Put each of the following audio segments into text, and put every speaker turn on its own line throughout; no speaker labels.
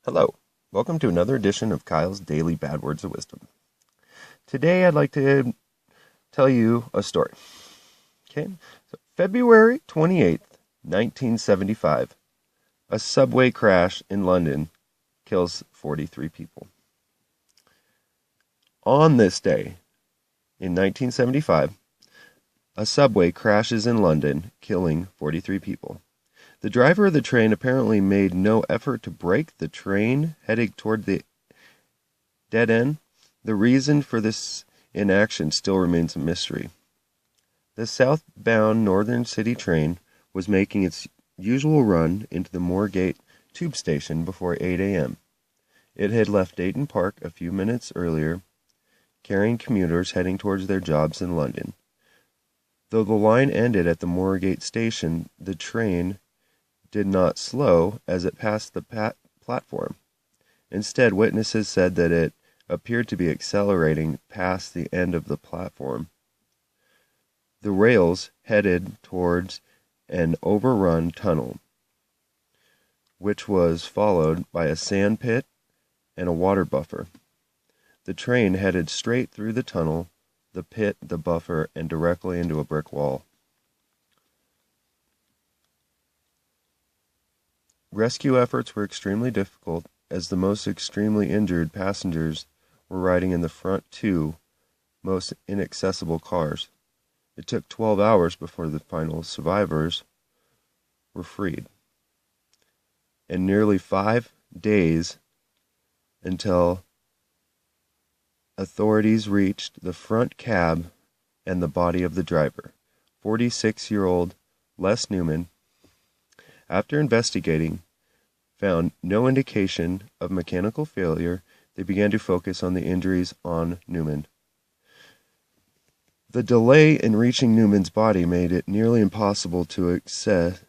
Hello, welcome to another edition of Kyle's Daily Bad Words of Wisdom. Today I'd like to tell you a story. Okay, so February 28th, 1975, a subway crash in London kills 43 people. On this day, in 1975, a subway crashes in London, killing 43 people. The driver of the train apparently made no effort to brake the train heading toward the dead end. The reason for this inaction still remains a mystery. The southbound Northern City train was making its usual run into the Moorgate tube station before 8 a.m. It had left Dayton Park a few minutes earlier, carrying commuters heading towards their jobs in London. Though the line ended at the Moorgate station, the train did not slow as it passed the platform. Instead, witnesses said that it appeared to be accelerating past the end of the platform. The rails headed towards an overrun tunnel, which was followed by a sand pit and a water buffer. The train headed straight through the tunnel, the pit, the buffer, and directly into a brick wall. Rescue efforts were extremely difficult, as the most extremely injured passengers were riding in the front two most inaccessible cars. It took 12 hours before the final survivors were freed, and nearly 5 days until authorities reached the front cab and the body of the driver, 46-year-old Les Newman. After investigating, found no indication of mechanical failure, they began to focus on the injuries on Newman. The delay in reaching Newman's body made it nearly impossible to assess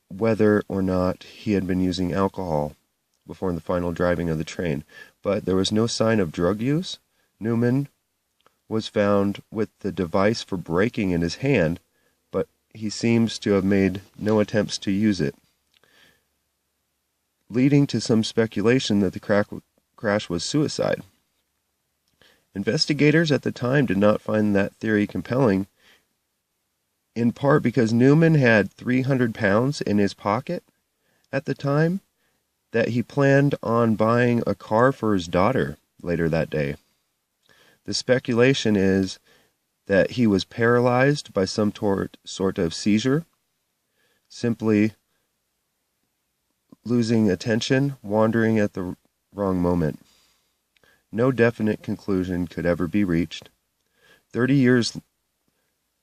whether or not he had been using alcohol before the final driving of the train, but there was no sign of drug use. Newman was found with the device for braking in his hand, but he seems to have made no attempts to use it, leading to some speculation that the crash was suicide. Investigators at the time did not find that theory compelling, in part because Newman had 300 pounds in his pocket at the time that he planned on buying a car for his daughter later that day. The speculation is that he was paralyzed by some sort of seizure, simply losing attention, wandering at the wrong moment. No definite conclusion could ever be reached. 30 years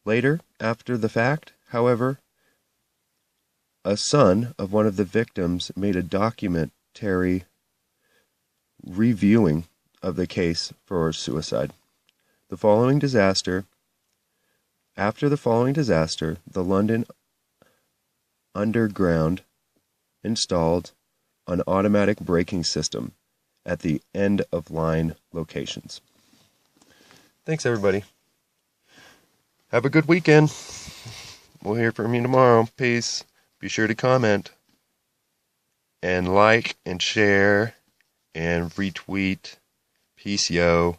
later, after the fact, however, a son of one of the victims made a documentary reviewing of the case for suicide. After the following disaster, the London Underground installed an automatic braking system at the end-of-line locations. Thanks, everybody. Have a good weekend. We'll hear from you tomorrow. Peace. Be sure to comment and like and share and retweet. Peace, yo.